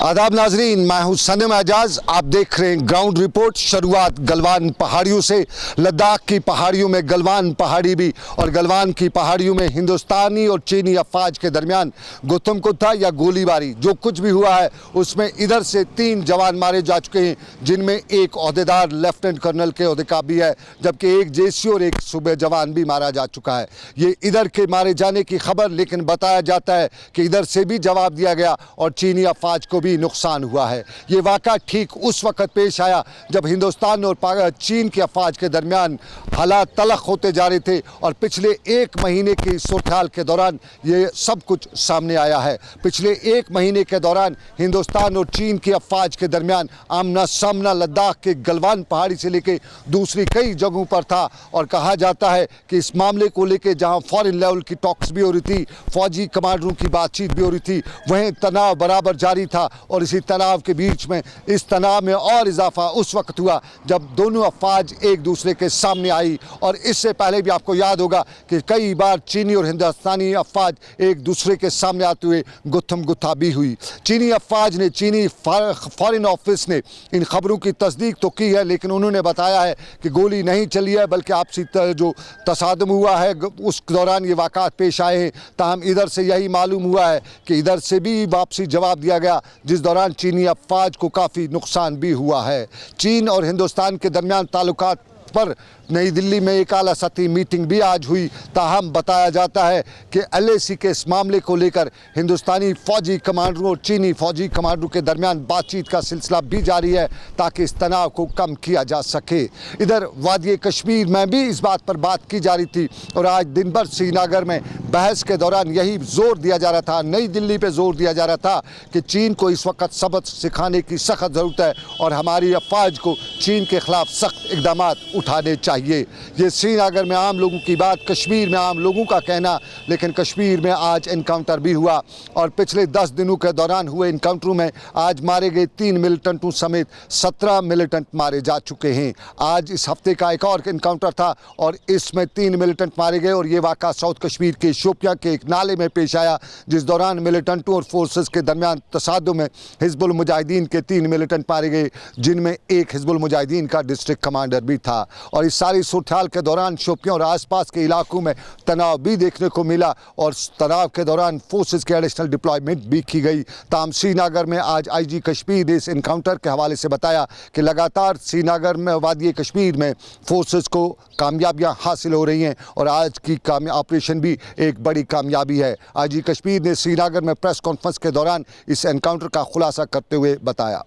आदाब नाजरीन, मैं हूं सनम एजाज। आप देख रहे हैं ग्राउंड रिपोर्ट। शुरुआत गलवान पहाड़ियों से। लद्दाख की पहाड़ियों में गलवान पहाड़ी भी, और गलवान की पहाड़ियों में हिंदुस्तानी और चीनी अफवाज के दरमियान गुत्थमकुत्था या गोलीबारी जो कुछ भी हुआ है उसमें इधर से 3 जवान मारे जा चुके हैं, जिनमें एक ओहदेदार लेफ्टिनेंट कर्नल के ओहदे का भी है, जबकि एक जेसी और एक सूबे जवान भी मारा जा चुका है। ये इधर के मारे जाने की खबर, लेकिन बताया जाता है कि इधर से भी जवाब दिया गया और चीनी अफवाज को भी नुकसान हुआ है। ये वाक़ा ठीक उस वक्त पेश आया जब हिंदुस्तान और चीन के अफवाज के दरमियान हालात तलख होते जा रहे थे, और पिछले 1 महीने की सूरत-ए-हाल के दौरान ये सब कुछ सामने आया है। पिछले 1 महीने के दौरान हिंदुस्तान और चीन के अफवाज के दरमियान आमना सामना लद्दाख के गलवान पहाड़ी से लेकर दूसरी कई जगहों पर था, और कहा जाता है कि इस मामले को लेकर जहां फॉरेन लेवल की टॉक्स भी हो रही थी, फौजी कमांडरों की बातचीत भी हो रही थी, वहीं तनाव बराबर जारी था। और इसी तनाव के बीच में इस तनाव में और इजाफा उस वक्त हुआ जब दोनों अफवाज एक दूसरे के सामने आई। और इससे पहले भी आपको याद होगा कि कई बार चीनी और हिंदुस्तानी अफवाज एक दूसरे के सामने आते हुए गुत्थम गुत्था भी हुई। चीनी अफवाज ने, चीनी फॉरेन ऑफिस ने इन खबरों की तस्दीक तो की है, लेकिन उन्होंने बताया है कि गोली नहीं चली है, बल्कि आपसी जो तसादम हुआ है उस दौरान ये वाक़ात पेश आए हैं। ताहम इधर से यही मालूम हुआ है कि इधर से भी वापसी जवाब दिया गया, जिस दौरान चीनी अफवाज को काफ़ी नुकसान भी हुआ है। चीन और हिंदुस्तान के दरमियान ताल्लुकात पर नई दिल्ली में एक आला सतही मीटिंग भी आज हुई। ताहम बताया जाता है कि LAC के इस मामले को लेकर हिंदुस्तानी फौजी कमांडरों और चीनी फौजी कमांडरों के दरमियान बातचीत का सिलसिला भी जारी है, ताकि इस तनाव को कम किया जा सके। इधर वादी कश्मीर में भी इस बात पर बात की जा रही थी, और आज दिन भर श्रीनगर में बहस के दौरान यही जोर दिया जा रहा था, नई दिल्ली पर जोर दिया जा रहा था कि चीन को इस वक्त सबक सिखाने की सख्त ज़रूरत है, और हमारी अफवाज को चीन के खिलाफ सख्त इक़दाम उठाने चाहिए। ये श्रीनगर में आम लोगों की बात, कश्मीर में आम लोगों का कहना, लेकिन कश्मीर में आज इनकाउंटर भी हुआ, और पिछले 10 दिनों के दौरान हुए इनकाउंटरों में आज मारे गए 3 मिलिटेंटों समेत 17 मिलिटेंट मारे जा चुके हैं। आज इस हफ्ते का एक और इनकाउंटर था, और इसमें 3 मिलिटेंट मारे गए, और ये वाक़ा साउथ कश्मीर के शोपियां के एक नाले में पेश आया, जिस दौरान मिलिटेंटों और फोर्सेस के दरमियान तसादुम में हिजबुल मुजाहिदीन के 3 मिलिटेंट मारे गए, जिनमें एक हिजबुल मुजाहिदीन का डिस्ट्रिक्ट कमांडर भी था। और इस सारी सूरत-ए-हाल के दौरान शोपियां और आसपास के इलाकों में तनाव भी देखने को मिला, और तनाव के दौरान फोर्सेस के एडिशनल डिप्लॉयमेंट भी की गई। ताहम श्रीनगर में आज IG कश्मीर ने इस इनकाउंटर के हवाले से बताया कि लगातार श्रीनगर में वादी कश्मीर में फोर्सेस को कामयाबियां हासिल हो रही हैं, और आज की ऑपरेशन भी एक बड़ी कामयाबी है। IG कश्मीर ने श्रीनगर में प्रेस कॉन्फ्रेंस के दौरान इस एनकाउंटर का खुलासा करते हुए बताया।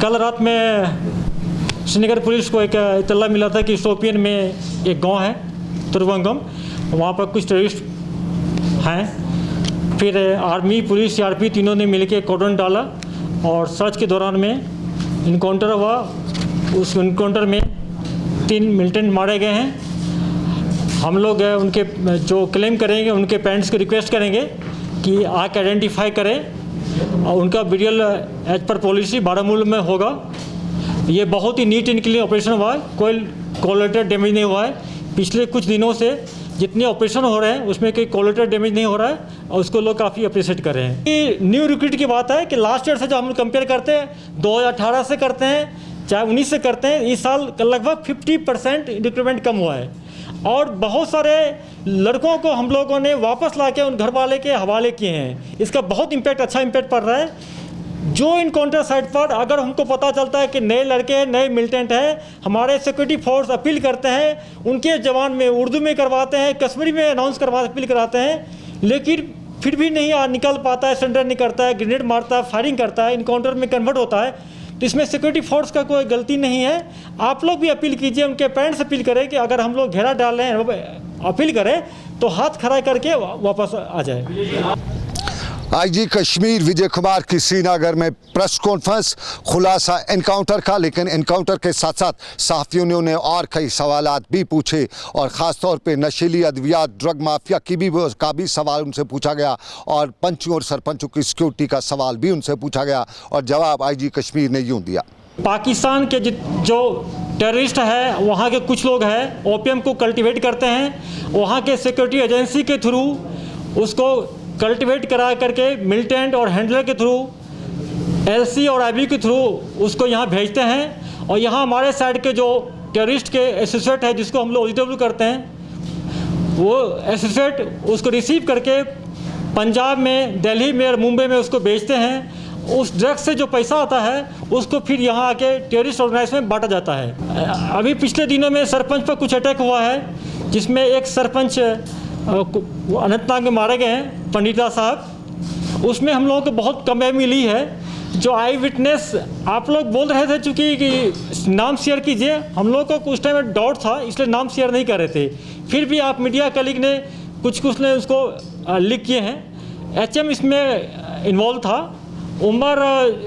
कल रात में श्रीनगर पुलिस को एक इत्तला मिला था कि शोपियन में एक गांव है तुरवंगम, वहाँ पर कुछ टेररिस्ट हैं। फिर आर्मी, पुलिस, CRP तीनों ने मिलकर कॉर्डन डाला, और सर्च के दौरान में इनकाउंटर हुआ। उस इनकाउंटर में 3 मिलिटेंट मारे गए हैं। हम लोग उनके जो क्लेम करेंगे, उनके पेरेंट्स को रिक्वेस्ट करेंगे कि आके आइडेंटिफाई करें, और उनका burial as per policy Baramulla में होगा। ये बहुत ही नीट एंड क्लीन ऑपरेशन हुआ है, कोई कोलेटरल डैमेज नहीं हुआ है। पिछले कुछ दिनों से जितने ऑपरेशन हो रहे हैं उसमें कोई कोलेटरल डैमेज नहीं हो रहा है, और उसको लोग काफ़ी अप्रिशिएट कर रहे हैं। ये न्यू रिक्रूट की बात है कि लास्ट ईयर से जो हम कंपेयर करते हैं, 2018 से करते हैं, चाहे 19 से करते हैं, इस साल लगभग 50% रिक्रूटमेंट कम हुआ है। और बहुत सारे लड़कों को हम लोगों ने वापस ला के उन घर वाले के हवाले किए हैं। इसका बहुत इम्पैक्ट, अच्छा इम्पैक्ट पड़ रहा है। जो इनकाउंटर साइट पर अगर हमको पता चलता है कि नए लड़के हैं, नए मिलिटेंट हैं, हमारे सिक्योरिटी फोर्स अपील करते हैं, उनके जवान में उर्दू में करवाते हैं, कश्मीरी में अनाउंस करवा अपील कराते हैं, लेकिन फिर भी नहीं निकल पाता है, सरेंडर नहीं करता है, ग्रेनेड मारता है, फायरिंग करता है, इनकाउंटर में कन्वर्ट होता है, तो इसमें सिक्योरिटी फोर्स का कोई गलती नहीं है। आप लोग भी अपील कीजिए, उनके पेरेंट्स अपील करें कि अगर हम लोग घेरा डाल रहे हैं, अपील करें तो हाथ खड़ा करके वापस आ जाए। IG कश्मीर विजय कुमार की श्रीनगर में प्रेस कॉन्फ्रेंस, खुलासा एनकाउंटर का, लेकिन एनकाउंटर के साथ साथ सहाफ़ियों ने उन्हें और कई सवालात भी पूछे, और ख़ास तौर पे नशीली अद्वियात, ड्रग माफिया की भी सवाल उनसे पूछा गया, और पंचों और सरपंचों की सिक्योरिटी का सवाल भी उनसे पूछा गया, और जवाब IG कश्मीर ने यूँ दिया। पाकिस्तान के जो टेररिस्ट है, वहाँ के कुछ लोग हैं, ओपीएम को कल्टिवेट करते हैं, वहाँ के सिक्योरिटी एजेंसी के थ्रू उसको कल्टिवेट करा करके मिलिटेंट और हैंडलर के थ्रू एलसी और आईबी के थ्रू उसको यहाँ भेजते हैं और यहाँ हमारे साइड के जो टेररिस्ट के एसोसिएट है, जिसको हम लोग OGW करते हैं, वो एसोसिएट उसको रिसीव करके पंजाब में, दिल्ली में और मुंबई में उसको बेचते हैं। उस ड्रग्स से जो पैसा आता है उसको फिर यहाँ आके टेररिस्ट ऑर्गेनाइजेशन में बांटा जाता है। अभी पिछले दिनों में सरपंच पर कुछ अटैक हुआ है, जिसमें एक सरपंच अनंतनाग में मारे गए हैं, पंडिता साहब। उसमें हम लोगों को बहुत कामयाबी मिली है। जो आई विटनेस आप लोग बोल रहे थे, चूँकि कि नाम शेयर कीजिए, हम लोग को कुछ टाइम में डाउट था, इसलिए नाम शेयर नहीं कर रहे थे। फिर भी आप मीडिया कलीग ने कुछ ने उसको लीक किए हैं। HM इसमें इन्वॉल्व था। उमर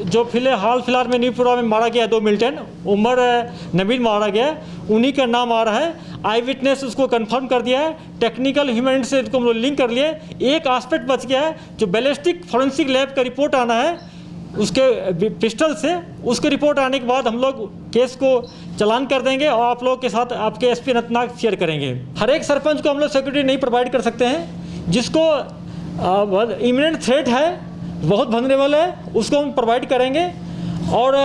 जो हाल फिलहाल में न्यूपुरा में मारा गया, 2 मिलिटेंट उमर नबील मारा गया, उन्हीं का नाम आ रहा है। आई विटनेस उसको कंफर्म कर दिया है, टेक्निकल ह्यूमन से इसको हम लोग लिंक कर लिए। एक एस्पेक्ट बच गया है, जो बैलिस्टिक फॉरेंसिक लैब का रिपोर्ट आना है उसके पिस्टल से, उसकी रिपोर्ट आने के बाद हम लोग केस को चालान कर देंगे और आप लोगों के साथ आपके SP अनंतनाग शेयर करेंगे। हर एक सरपंच को हम लोग सिक्योरिटी नहीं प्रोवाइड कर सकते हैं। जिसको इमिनेंट थ्रेट है, बहुत वल्नरेबल है, उसको हम प्रोवाइड करेंगे। और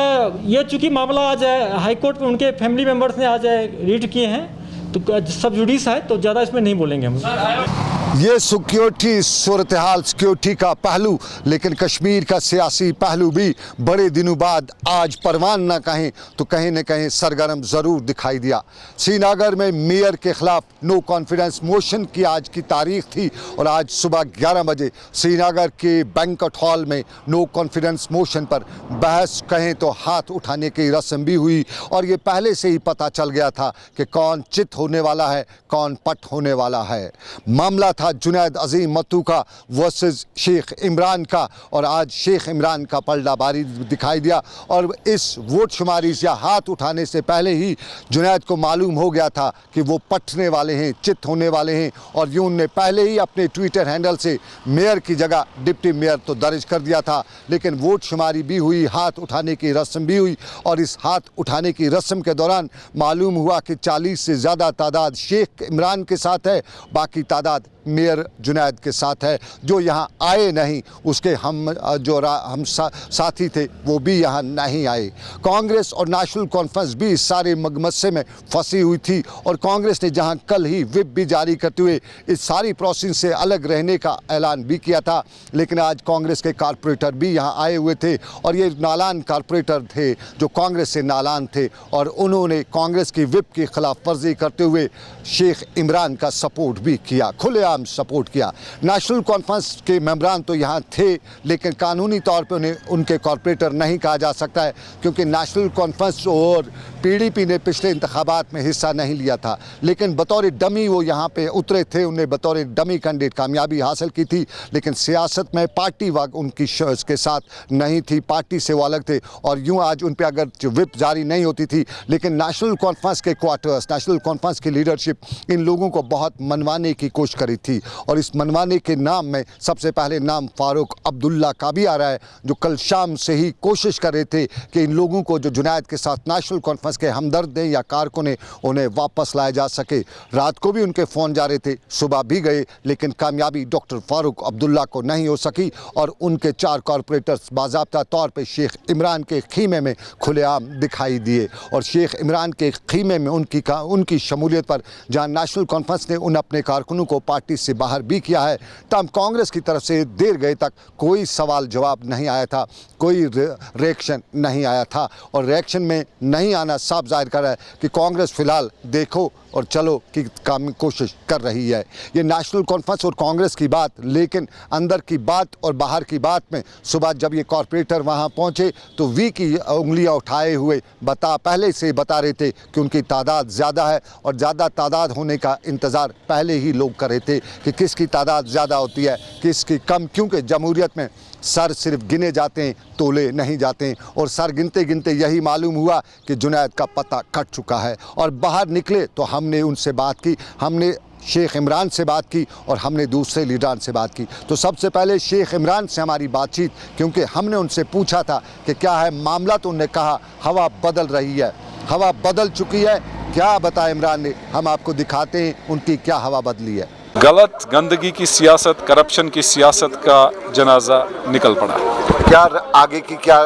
ये चूँकि मामला आज हाईकोर्ट में उनके फैमिली मेम्बर्स ने आज रीड किए हैं, तो सब जुडिस है, तो ज़्यादा इसमें नहीं बोलेंगे हम। ये सिक्योरिटी सूरत हाल, सिक्योरिटी का पहलू, लेकिन कश्मीर का सियासी पहलू भी बड़े दिनों बाद आज परवान ना कहें तो कहीं न कहीं सरगर्म ज़रूर दिखाई दिया। श्रीनगर में मेयर के खिलाफ नो कॉन्फिडेंस मोशन की आज की तारीख थी और आज सुबह 11 बजे श्रीनगर के बैंक्वेट हॉल में नो कॉन्फिडेंस मोशन पर बहस कहें तो हाथ उठाने की रस्म भी हुई। और ये पहले से ही पता चल गया था कि कौन चित होने वाला है, कौन पट होने वाला है। मामला था जुनैद अजीम मत्तू का वर्सेस शेख इमरान का, और आज शेख इमरान का पलड़ा बारी दिखाई दिया। और इस वोट शुमारी या हाथ उठाने से पहले ही जुनैद को मालूम हो गया था कि वो पटने वाले हैं, चित होने वाले हैं। और यूं ने पहले ही अपने ट्विटर हैंडल से मेयर की जगह डिप्टी मेयर तो दर्ज कर दिया था। लेकिन वोट शुमारी भी हुई, हाथ उठाने की रस्म भी हुई, और इस हाथ उठाने की रस्म के दौरान मालूम हुआ कि 40 से ज़्यादा तादाद शेख इमरान के साथ है, बाकी तादाद मेयर जुनैद के साथ है। जो यहाँ आए नहीं उसके हम साथी थे वो भी यहाँ नहीं आए। कांग्रेस और नेशनल कॉन्फ्रेंस भी इस सारे मगमस्से में फंसी हुई थी, और कांग्रेस ने जहाँ कल ही व्हिप भी जारी करते हुए इस सारी प्रोसेस से अलग रहने का ऐलान भी किया था, लेकिन आज कांग्रेस के कारपोरेटर भी यहाँ आए हुए थे। और ये नालान कारपोरेटर थे जो कांग्रेस से नालान थे, और उन्होंने कांग्रेस की व्हिप की खिलाफ वर्जी करते हुए शेख इमरान का सपोर्ट भी किया, खुलेआम सपोर्ट किया। नेशनल कॉन्फ्रेंस के मेंबरान तो यहाँ थे, लेकिन कानूनी तौर पे उन्हें उनके कॉर्पोरेटर नहीं कहा जा सकता है, क्योंकि नेशनल कॉन्फ्रेंस और PDP ने पिछले इंतखाबात में हिस्सा नहीं लिया था। लेकिन बतौर डमी वो यहाँ पे उतरे थे, उन्हें बतौर डमी कैंडिडेट कामयाबी हासिल की थी। लेकिन सियासत में पार्टी वाग उनकी के साथ नहीं थी, पार्टी से वो अलग थे। और यूँ आज उन पर अगर व्हिप जारी नहीं होती थी, लेकिन नेशनल कॉन्फ्रेंस के क्वार्टर्स, नेशनल कॉन्फ्रेंस की लीडरशिप इन लोगों को बहुत मनवाने की कोशिश करी थी। और इस मनवाने के नाम में सबसे पहले नाम फारूक अब्दुल्ला का भी आ रहा है, जो कल शाम से ही कोशिश कर रहे थे कि इन लोगों को जो जुनैद के साथ नेशनल कॉन्फ्रेंस के हमदर्द या कारकुन ने उन्हें वापस लाया जा सके। रात को भी उनके फ़ोन जा रहे थे, सुबह भी गए, लेकिन कामयाबी डॉक्टर फारूक अब्दुल्ला को नहीं हो सकी। और उनके 4 कॉरपोरेटर्स बाज़ाब्ता तौर पर शेख इमरान के खीमे में खुलेआम दिखाई दिए। और शेख इमरान के खीमे में उनकी शमूलियत पर जहाँ नेशनल कॉन्फ्रेंस ने उन अपने कारकुनों को पार्टी से बाहर भी किया है, तब कांग्रेस की तरफ से देर गए तक कोई सवाल जवाब नहीं आया था, कोई रिएक्शन नहीं आया था। और रिएक्शन में नहीं आना साफ जाहिर कर रहा है कि कांग्रेस फिलहाल देखो और चलो की काम कोशिश कर रही है। ये नेशनल कॉन्फ्रेंस और कांग्रेस की बात, लेकिन अंदर की बात और बाहर की बात में सुबह जब ये कॉरपोरेटर वहाँ पहुँचे तो वी की उंगलियाँ उठाए हुए पहले से बता रहे थे कि उनकी तादाद ज़्यादा है, और ज़्यादा तादाद होने का इंतज़ार पहले ही लोग कर रहे थे कि किसकी तादाद ज़्यादा होती है, किसकी कम, क्योंकि जमहूरियत में सर सिर्फ गिने जाते हैं, तोले नहीं जाते हैं। और सर गिनते गिनते यही मालूम हुआ कि जुनैद का पता कट चुका है। और बाहर निकले तो हमने उनसे बात की, हमने शेख इमरान से बात की और हमने दूसरे लीडरान से बात की। तो सबसे पहले शेख इमरान से हमारी बातचीत, क्योंकि हमने उनसे पूछा था कि क्या है मामला, तो उन्होंने कहा हवा बदल रही है, हवा बदल चुकी है। क्या बताया इमरान ने, हम आपको दिखाते हैं उनकी क्या हवा बदली है। गलत गंदगी की सियासत, करप्शन की सियासत का जनाजा निकल पड़ा। क्या आगे की क्या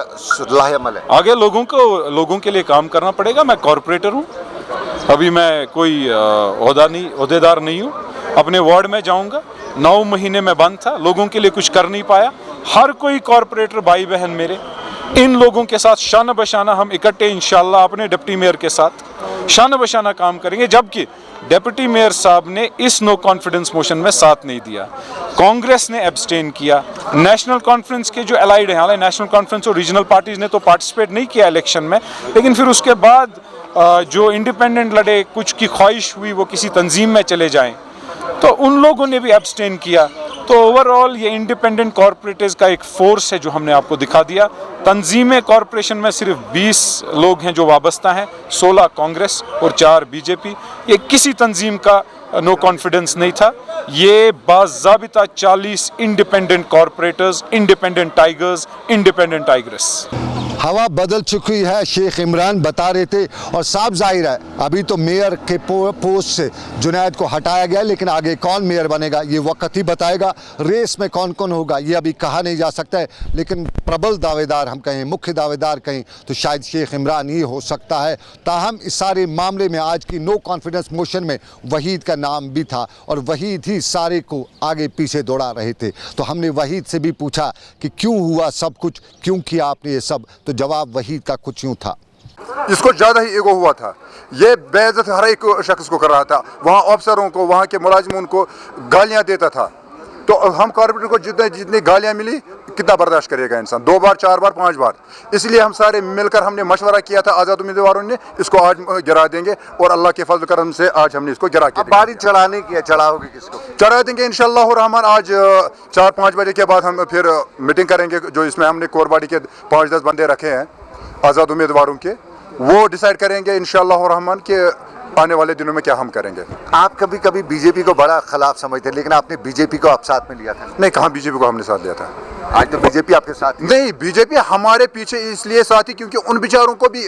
राह अमल है? आगे लोगों के लिए काम करना पड़ेगा। मैं कॉरपोरेटर हूँ, अभी मैं कोई ओहदेदार नहीं हूँ। अपने वार्ड में जाऊँगा। 9 महीने में बंद था, लोगों के लिए कुछ कर नहीं पाया। हर कोई कॉरपोरेटर भाई बहन मेरे, इन लोगों के साथ शाना बशाना हम इकट्ठे इंशाल्लाह अपने डिप्टी मेयर के साथ शाना बशाना काम करेंगे। जबकि डिप्टी मेयर साहब ने इस नो कॉन्फिडेंस मोशन में साथ नहीं दिया, कांग्रेस ने एब्सटेन किया, नेशनल कॉन्फ्रेंस के जो एलाइड हैं, हालांकि नेशनल कॉन्फ्रेंस और रीजनल पार्टीज ने तो पार्टिसिपेट नहीं किया इलेक्शन में, लेकिन फिर उसके बाद जो इंडिपेंडेंट लड़े, कुछ की ख्वाहिश हुई वो किसी तंजीम में चले जाएं, तो उन लोगों ने भी एब्सटेन किया। तो ओवरऑल ये इंडिपेंडेंट कॉरपोरेटर्स का एक फोर्स है जो हमने आपको दिखा दिया। तंजीमें कॉरपोरेशन में सिर्फ 20 लोग हैं जो वाबस्ता हैं, 16 कांग्रेस और 4 बीजेपी। ये किसी तंजीम का नो कॉन्फिडेंस नहीं था, ये बाज़ाबिता 40 independent corporators, independent tigers, independent tigress. हवा बदल चुकी है, शेख इमरान बता रहे थे, और साफ जाहिर है अभी तो मेयर के पोस्ट से जुनैद को हटाया गया, लेकिन आगे कौन मेयर बनेगा ये वक्त ही बताएगा। रेस में कौन कौन होगा ये अभी कहा नहीं जा सकता है, लेकिन प्रबल दावेदार हम कहें, मुख्य दावेदार कहें तो शायद शेख इमरान ही हो सकता है। ताहम इस सारे मामले में आज की नो कॉन्फिडेंस मोशन में वहीद का नाम भी था, और वहीद ही सारे को आगे पीछे दौड़ा रहे थे। तो हमने वहीद से भी पूछा कि क्यों हुआ सब कुछ, क्यों किया आपने ये सब, तो जवाब वहीद का कुछ यूं था। इसको ज़्यादा ही ईगो हुआ था, ये बेइज्जत हर एक शख्स को कर रहा था, वहाँ अफसरों को, वहाँ के मुलाजिमों को गालियाँ देता था। तो हम कॉर्पोरेटर को जितनी गालियाँ मिली, कितना बर्दाश्त करेगा इंसान, 2 बार 4 बार 5 बार। इसलिए हम सारे मिलकर हमने मशवरा किया था आज़ाद उम्मीदवारों ने, इसको आज गिरा देंगे, और अल्लाह के फजल करम से आज हमने इसको गिरा के बारी चढ़ाने की है, चढ़ाओगे किसको? चढ़ा देंगे इंशाअल्लाह रहमान। आज 4-5 बजे के बाद हम फिर मीटिंग करेंगे, जो इसमें हमने कोरबाड़ी के 5-10 बंदे रखे हैं आज़ाद उम्मीदवारों के, वो डिसाइड करेंगे इंशाअल्लाह रहमान के आने वाले दिनों में क्या हम करेंगे। आप कभी कभी बीजेपी को बड़ा खिलाफ समझते हैं, लेकिन आपने बीजेपी को आप साथ में लिया था। नहीं, कहाँ बीजेपी को हमने साथ दिया था? आज तो बीजेपी आपके साथ नहीं, बीजेपी हमारे पीछे इसलिए साथ ही क्योंकि उन बेचारों को भी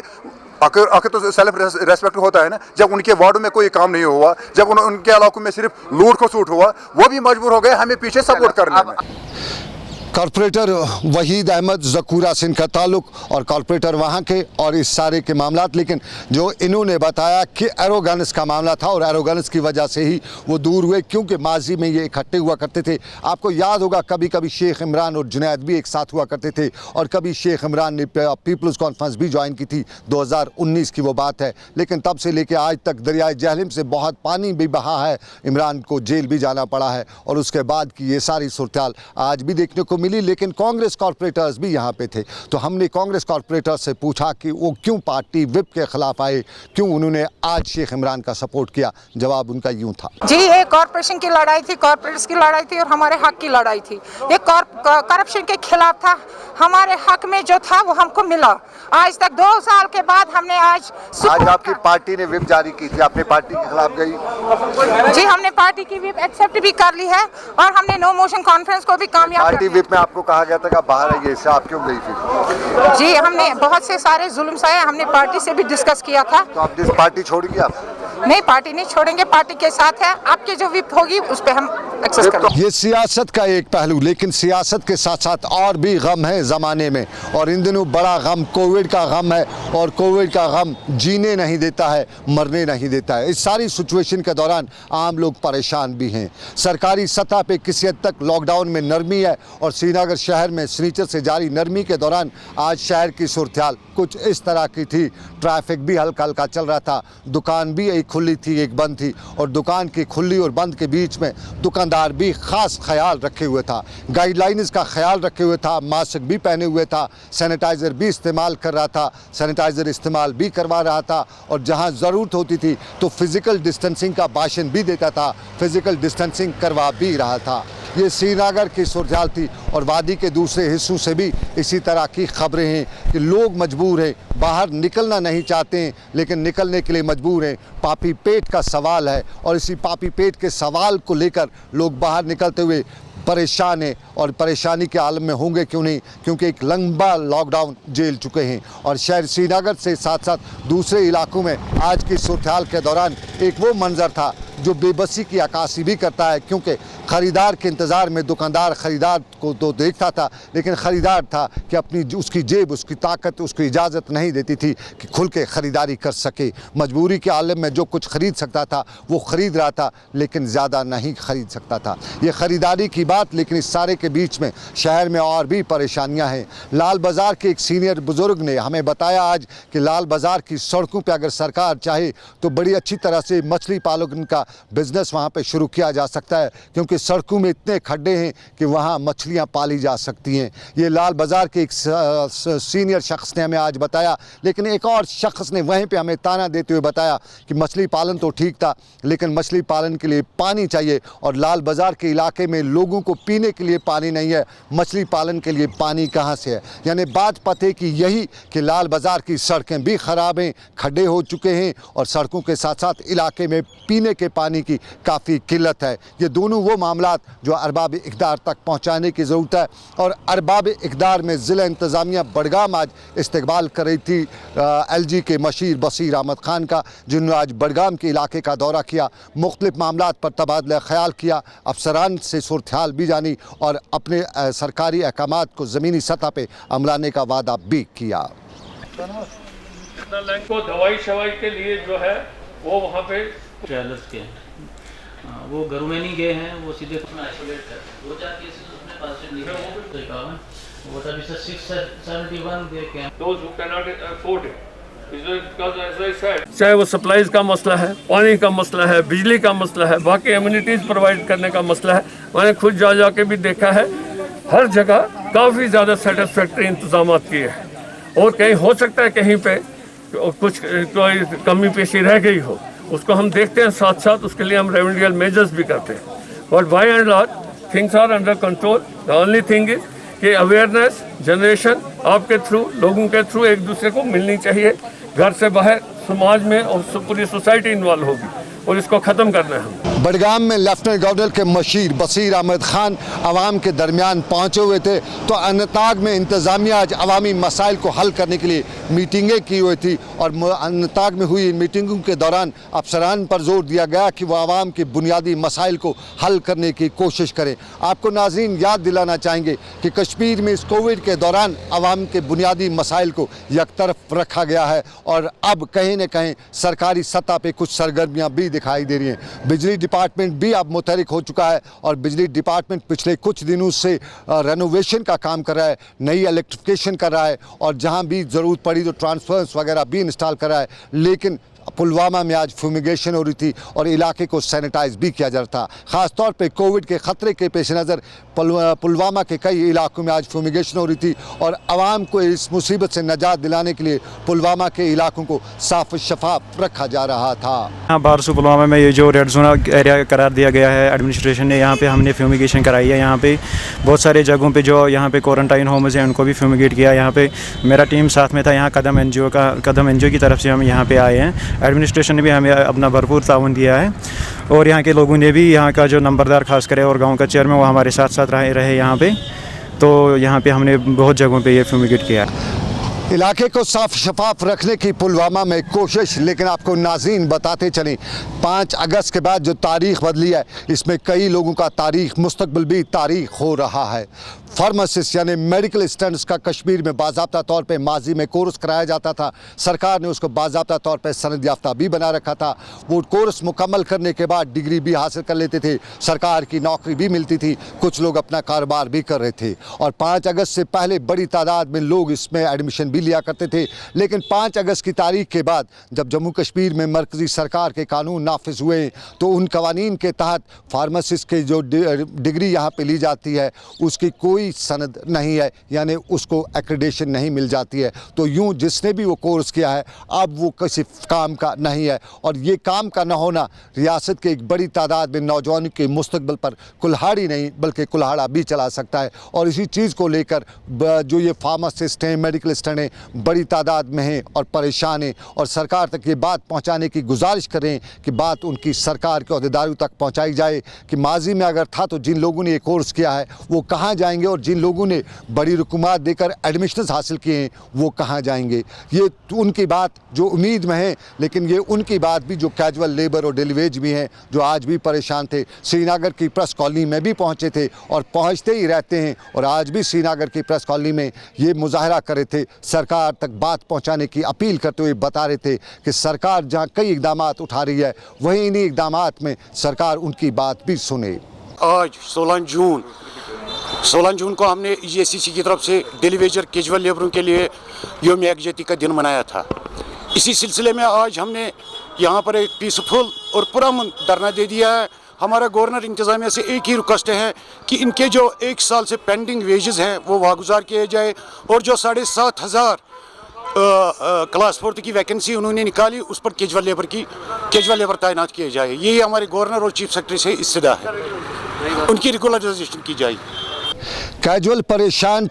आखिर तो सेल्फ रेस्पेक्ट होता है ना। जब उनके वार्डों में कोई काम नहीं हुआ, जब उनके इलाकों में सिर्फ लूट खसूट हुआ, वो भी मजबूर हो गए हमें पीछे सपोर्ट करने में। कॉर्पोरेटर वहीद अहमद ज़कूरा से इनका ताल्लुक, और कॉर्पोरेटर वहाँ के, और इस सारे के मामलात। लेकिन जो इन्होंने बताया कि एरोगेंस का मामला था, और एरोगेंस की वजह से ही वो दूर हुए, क्योंकि माजी में ये इकट्ठे हुआ करते थे। आपको याद होगा कभी कभी शेख इमरान और जुनैद भी एक साथ हुआ करते थे, और कभी शेख इमरान ने पीपल्स कॉन्फ्रेंस भी ज्वाइन की थी, 2019 की वो बात है। लेकिन तब से लेकर आज तक दरियाए जहलम से बहुत पानी भी बहा है, इमरान को जेल भी जाना पड़ा है, और उसके बाद की ये सारी सूरत आज भी देखने को मिली। लेकिन कांग्रेस कॉर्पोरेटर्स भी यहाँ पे थे, तो हमने कांग्रेस कॉर्पोरेटर्स से पूछा कि वो क्यों पार्टी विप के खिलाफ आए, क्यों उन्होंने आज शेख इमरान का सपोर्ट किया। जवाब उनका यूं था, जी ये कॉर्पोरेशन की लड़ाई थी, कॉर्पोरेट्स की लड़ाई थी, और हमारे हक की लड़ाई थी। ये करप्शन के खिलाफ था, हमारे हक में जो था वो हमको मिला। आज तक 2 साल के बाद हमने आज आपकी पार्टी ने विप जारी की थी, आपने पार्टी के खिलाफ गई? जी हमने पार्टी की विप एक्सेप्ट भी कर ली है, और हमने नो मोशन कॉन्फ्रेंस को भी कामयाब। पार्टी विप में आपको कहा गया था कि बाहर आइए, इससे आप क्यों गई थी? जी हमने बहुत से सारे जुल्म सहे, हमने पार्टी से भी डिस्कस किया था। तो आप जिस पार्टी छोड़ेंगे आप? नहीं, पार्टी नहीं छोड़ेंगे, पार्टी के साथ है। आपकी जो विप होगी उस पर हम एक्सेस करेंगे। ये सियासत का एक पहलू, लेकिन सियासत के साथ साथ और भी गम है ज़माने में, और इन दिनों बड़ा गम कोविड का गम है, और कोविड का गम जीने नहीं देता है, मरने नहीं देता है। इस सारी सिचुएशन के दौरान आम लोग परेशान भी हैं। सरकारी सतह पे किसी हद तक लॉकडाउन में नरमी है, और श्रीनगर शहर में शनिचर से जारी नरमी के दौरान आज शहर की सूरत कुछ इस तरह की थी। ट्रैफिक भी हल्का हल्का चल रहा था, दुकान भी एक खुली थी एक बंद थी, और दुकान की खुली और बंद के बीच में दुकानदार भी ख़ास ख्याल रखे हुए था, गाइडलाइंस का ख्याल रखे हुए था, मास्क भी पहने हुए था, सैनिटाइज़र भी इस्तेमाल कर रहा था, सैनिटाइज़र इस्तेमाल भी करवा रहा था, और जहां ज़रूरत होती थी तो फिज़िकल डिस्टेंसिंग का भाषण भी देता था, फिज़िकल डिस्टेंसिंग करवा भी रहा था। ये श्रीनगर की सूरत थी, और वादी के दूसरे हिस्सों से भी इसी तरह की खबरें हैं कि लोग मजबूर हैं, बाहर निकलना नहीं चाहते हैं, लेकिन निकलने के लिए मजबूर हैं। पापी पेट का सवाल है, और इसी पापी पेट के सवाल को लेकर लोग बाहर निकलते हुए परेशान हैं, और परेशानी के आलम में होंगे क्यों नहीं, क्योंकि एक लंबा लॉकडाउन झेल चुके हैं। और शहर श्रीनगर से साथ साथ दूसरे इलाकों में आज की सूरत के दौरान एक वो मंजर था जो बेबसी की अक्कासी भी करता है, क्योंकि ख़रीदार के इंतज़ार में दुकानदार ख़रीदार को तो देखता था, लेकिन ख़रीदार था कि अपनी उसकी जेब, उसकी ताकत उसको इजाज़त नहीं देती थी कि खुल के ख़रीदारी कर सके। मजबूरी के आलम में जो कुछ ख़रीद सकता था वो ख़रीद रहा था, लेकिन ज़्यादा नहीं ख़रीद सकता था। ये ख़रीदारी की बात, लेकिन इस सारे के बीच में शहर में और भी परेशानियां हैं। लाल बाज़ार के एक सीनियर बुज़ुर्ग ने हमें बताया आज कि लाल बाज़ार की सड़कों पे अगर सरकार चाहे तो बड़ी अच्छी तरह से मछली पालन का बिज़नेस वहाँ पे शुरू किया जा सकता है, क्योंकि सड़कों में इतने खड्डे हैं कि वहाँ मछलियाँ पाली जा सकती हैं। ये लाल बाज़ार के एक सीनियर शख्स ने हमें आज बताया, लेकिन एक और शख्स ने वहीं पे हमें ताना देते हुए बताया कि मछली पालन तो ठीक था, लेकिन मछली पालन के लिए पानी चाहिए और लाल बाज़ार के इलाके में लोगों को पीने के लिए पानी नहीं है, मछली पालन के लिए पानी कहाँ से है। यानी बात पते की यही कि लाल बाज़ार की सड़कें भी ख़राब हैं, खड्डे हो चुके हैं और सड़कों के साथ साथ इलाके में पीने के पानी की काफ़ी किल्लत है। ये दोनों वो मामलात जो अरबाब इक़दार तक पहुँचाने की ज़रूरत है और अरबाब इक़दार में ज़िला इंतज़ामिया बडगाम आज इस्तकबाल कर रही थी LG के मशीर बसीर अहमद ख़ान का, जिन्होंने आज बडगाम के इलाके का दौरा किया, मुख्तलिफ़ मामलात पर तबादला ख़याल किया, अफसरान से सूरत हाल भी जानी और अपने सरकारी अहकामात को ज़मीनी सतह पर अमलाने का वादा भी किया। को दवाई शवाई के लिए जो है वो वहाँ पे ट्रेवलर्स के वो घरों में नहीं गए हैं, वो सीधे आइसोलेट है। 2-4 केसेस उसमें पॉजिटिव निकले हैं, तो 51 what are the 671 they can those who cannot afford it because as I said, चाहे वो सप्लाईज का मसला है, पानी का मसला है, बिजली का मसला है, बाकी एम्यूनिटीज़ प्रोवाइड करने का मसला है। मैंने खुद जा के भी देखा है, हर जगह काफ़ी ज़्यादा सेटिस्फैक्ट्री इंतजाम किए हैं और कहीं हो सकता है कहीं पे कुछ कोई कमी पेशी रह गई हो, उसको हम देखते हैं, साथ साथ उसके लिए हम रेमेडियल मेजर्स भी करते हैं। But by and large things are under control. The only thing is कि अवेयरनेस जनरेशन आपके थ्रू, लोगों के थ्रू एक दूसरे को मिलनी चाहिए, घर से बाहर समाज में और पूरी सोसाइटी इन्वॉल्व होगी और इसको ख़त्म करना है हम। बडगाम में लेफ्टिनेंट गवर्नर के मशीर बसीर अहमद ख़ान आवाम के दरमियान पहुँचे हुए थे, तो अनंतनाग में इंतज़ामिया आज अवामी मसाइल को हल करने के लिए मीटिंगें की हुई थी और अनंतनाग में हुई इन मीटिंगों के दौरान अफसरान पर जोर दिया गया कि वह आवाम के बुनियादी मसाइल को हल करने की कोशिश करें। आपको नाज़रीन याद दिलाना चाहेंगे कि कश्मीर में इस कोविड के दौरान आवाम के बुनियादी मसाइल को एक तरफ रखा गया है और अब कहीं न कहीं सरकारी सतह पर कुछ सरगर्मियाँ भी दिखाई दे रही हैं। बिजली डिपार्टमेंट भी अब मुतहरिक हो चुका है और बिजली डिपार्टमेंट पिछले कुछ दिनों से रेनोवेशन का काम कर रहा है, नई इलेक्ट्रिफिकेशन कर रहा है और जहां भी ज़रूरत पड़ी तो ट्रांसफर्स वगैरह भी इंस्टॉल कर रहा है। लेकिन पुलवामा में आज फ्यूमिगेशन हो रही थी और इलाके को सैनिटाइज भी किया जा रहा था। ख़ास तौर पे कोविड के ख़तरे के पेश नज़र पुलवामा के कई इलाकों में आज फ्यूमिगेशन हो रही थी और आवाम को इस मुसीबत से निजात दिलाने के लिए पुलवामा के इलाकों को साफ शफाफ रखा जा रहा था। यहाँ बारसू पुलवामा में ये जो रेड जोन एरिया करार दिया गया है एडमिनिस्ट्रेशन ने, यहाँ पे हमने फ्यूमिगेशन कराई है। यहाँ पे बहुत सारे जगहों पे जो यहाँ पे क्वारंटाइन होम्स हैं उनको भी फ्यूमिगेट किया। यहाँ पे मेरा टीम साथ में था, यहाँ कदम एनजीओ की तरफ से हम यहाँ पे आए हैं। एडमिनिस्ट्रेशन ने भी हमें अपना भरपूर ताउन दिया है और यहाँ के लोगों ने भी, यहाँ का जो नंबरदार खास करे और गांव का चेयरमैन, वो हमारे साथ साथ रहे यहाँ पे। तो यहाँ पे हमने बहुत जगहों पे ये फ्यूमिगेट किया। इलाके को साफ शफाफ रखने की पुलवामा में कोशिश, लेकिन आपको नाज़रीन बताते चलें 5 अगस्त के बाद जो तारीख़ बदली है इसमें कई लोगों का तारीख़ मुस्तकबिल भी तारीख़ हो रहा है। फार्मासिस्ट यानी मेडिकल स्टूडेंट्स का कश्मीर में बाज़ाब्ता तौर पे माजी में कोर्स कराया जाता था, सरकार ने उसको बाज़ाब्ता तौर पे सनद याफ्ता भी बना रखा था। वो कोर्स मुकम्मल करने के बाद डिग्री भी हासिल कर लेते थे, सरकार की नौकरी भी मिलती थी, कुछ लोग अपना कारोबार भी कर रहे थे और 5 अगस्त से पहले बड़ी तादाद में लोग इसमें एडमिशन भी लिया करते थे। लेकिन 5 अगस्त की तारीख के बाद जब जम्मू कश्मीर में मरकज़ी सरकार के कानून नाफिज हुए तो उन कवानीन के तहत फार्मासिस्ट के जो डिग्री यहाँ पे ली जाती है उसकी कोई सनद नहीं है, यानी उसको एक्रेडिटेशन नहीं मिल जाती है। तो यूँ जिसने भी वो कोर्स किया है अब वो किसी काम का नहीं है और ये काम का न होना रियासत के एक बड़ी तादाद में नौजवानों के मुस्तकबिल पर कुल्हाड़ी नहीं बल्कि कुल्हाड़ा भी चला सकता है। और इसी चीज़ को लेकर जो ये फार्मासिस्ट हैं, मेडिकल स्टूडेंट में बड़ी तादाद में हैं और परेशान हैं और सरकार तक ये बात पहुंचाने की गुजारिश करें कि बात उनकी सरकार के अहदेदारों तक पहुंचाई जाए कि माजी में अगर था तो जिन लोगों ने ये कोर्स किया है वो कहाँ जाएंगे और जिन लोगों ने बड़ी रकूमात देकर एडमिशन्स हासिल किए हैं वो कहाँ जाएंगे। ये उनकी बात जो उम्मीद में है, लेकिन ये उनकी बात भी जो कैजुअल लेबर और डेली वेज भी हैं, जो आज भी परेशान थे। श्रीनगर की प्रेस कॉलोनी में भी पहुंचे थे और पहुंचते ही रहते हैं और आज भी श्रीनगर की प्रेस कॉलोनी में ये मुजाहरा कर रहे थे, सरकार तक बात पहुंचाने की अपील करते हुए बता रहे थे कि सरकार जहां कई इक़दाम उठा रही है वहीं इन्हीं इक़दाम में सरकार उनकी बात भी सुने। आज 16 जून को हमने EJCC की तरफ से डेली वेज और कैजुअल लेबरों के लिए यौम यकजहती का दिन मनाया था। इसी सिलसिले में आज हमने यहाँ पर एक पीसफुल और पुरअमन धरना दे दिया है। हमारा गवर्नर इंतज़ामिया से एक ही रिक्वेस्ट है कि इनके जो 1 साल से पेंडिंग वेजेस हैं वो वागुजार किए जाए और जो 7,500 क्लास 4 की वैकेंसी उन्होंने निकाली उस पर कैजुअल लेबर तैनात किए जाए। यही हमारे गवर्नर और चीफ सेक्रेटरी से इस्तदा है, उनकी रेगुलराइजेशन की जाए। कैजुअल परेशान,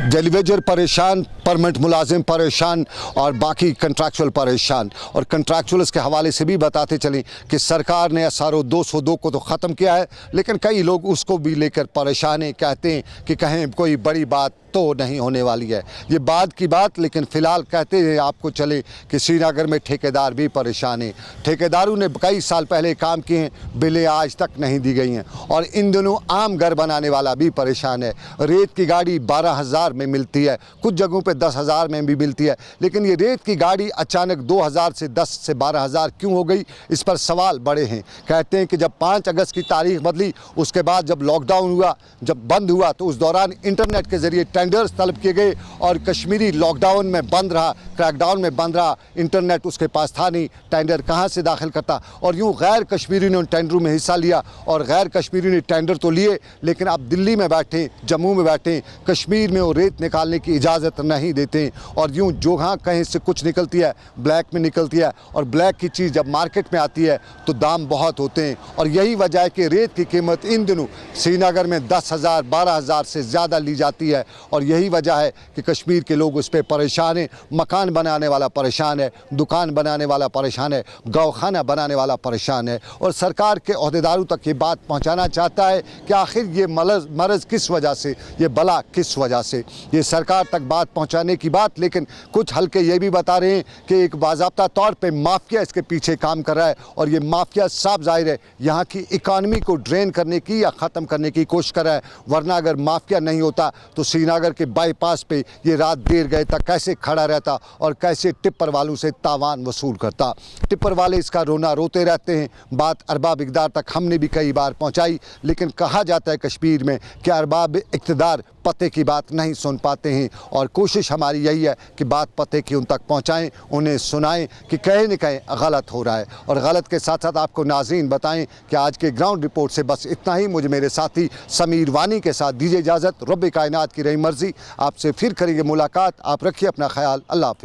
डेली वेजर परेशान, परमानेंट मुलाजिम परेशान और बाकी कंट्रैक्चुअल परेशान। और कंट्रैक्चुअल्स के हवाले से भी बताते चलें कि सरकार ने SRO 202 को तो ख़त्म किया है, लेकिन कई लोग उसको भी लेकर परेशान हैं, कहते हैं कि कहीं कोई बड़ी बात तो नहीं होने वाली है। ये बाद की बात, लेकिन फ़िलहाल कहते हैं आपको चले कि श्रीनगर में ठेकेदार भी परेशान हैं। ठेकेदारों ने कई साल पहले काम किए हैं, बिलें आज तक नहीं दी गई हैं और इन दिनों आम घर बनाने वाला भी परेशान है। रेत की गाड़ी 12,000 में मिलती है, कुछ जगहों पे 10,000 में भी मिलती है, लेकिन ये रेत की गाड़ी अचानक 2,000 से 10 से 12,000 क्यों हो गई, इस पर सवाल बड़े हैं। कहते हैं कि जब 5 अगस्त की तारीख बदली, उसके बाद जब लॉकडाउन हुआ, जब बंद हुआ, तो उस दौरान इंटरनेट के ज़रिए टेंडर्स तलब किए गए और कश्मीरी लॉकडाउन में बंद रहा, क्रैकडाउन में बंद रहा, इंटरनेट उसके पास था नहीं, टेंडर कहाँ से दाखिल करता। और यूँ गैर कश्मीरी ने उन टेंडरों में हिस्सा लिया और गैर कश्मीरी ने टेंडर तो लिए, लेकिन अब दिल्ली में बैठे, जम्मू में बैठे, कश्मीर में वो रेत निकालने की इजाज़त नहीं देते। और यूँ जो हाँ कहीं से कुछ निकलती है ब्लैक में निकलती है और ब्लैक की चीज़ जब मार्केट में आती है तो दाम बहुत होते हैं। और यही वजह है कि रेत की कीमत इन दिनों श्रीनगर में 10,000 12,000 से ज़्यादा ली जाती है और यही वजह है कि कश्मीर के लोग उस पर परेशान हैं। मकान बनाने वाला परेशान है, दुकान बनाने वाला परेशान है, गौखाना बनाने वाला परेशान है और सरकार के अहदेदारों तक ये बात पहुंचाना चाहता है कि आखिर ये मरज़ किस वजह से, ये बला किस वजह से। ये सरकार तक बात पहुंचाने की बात, लेकिन कुछ हल्के ये भी बता रहे हैं कि एक बाज़ाब्ता तौर पे माफिया इसके पीछे काम कर रहा है और ये माफिया साफ जाहिर है यहाँ की इकानमी को ड्रेन करने की या ख़त्म करने की कोशिश कर रहा है। वरना अगर माफिया नहीं होता तो श्रीनगर के बाईपास पे ये रात देर गए तक कैसे खड़ा रहता और कैसे टिप्पर वालों से तावान वसूल करता। टिप्पर वाले इसका रोना रोते रहते हैं। बात अरबाब इक़्तिदार तक हमने भी कई बार पहुंचाई, लेकिन कहा जाता है कश्मीर में कि अरबाब इक़्तिदार पते की बात नहीं सुन पाते हैं और कोशिश हमारी यही है कि बात पते की उन तक पहुंचाएं, उन्हें सुनाएं कि कहीं न कहीं गलत हो रहा है। और गलत के साथ साथ आपको नाज़रीन बताएं कि आज के ग्राउंड रिपोर्ट से बस इतना ही। मुझे मेरे साथी समीर वानी के साथ दीजिए इजाज़त। रब्बे कायनात की रही मर्ज़ी, आपसे फिर करेंगे मुलाकात। आप रखिए अपना ख्याल। अल्लाह हाफ़िज़।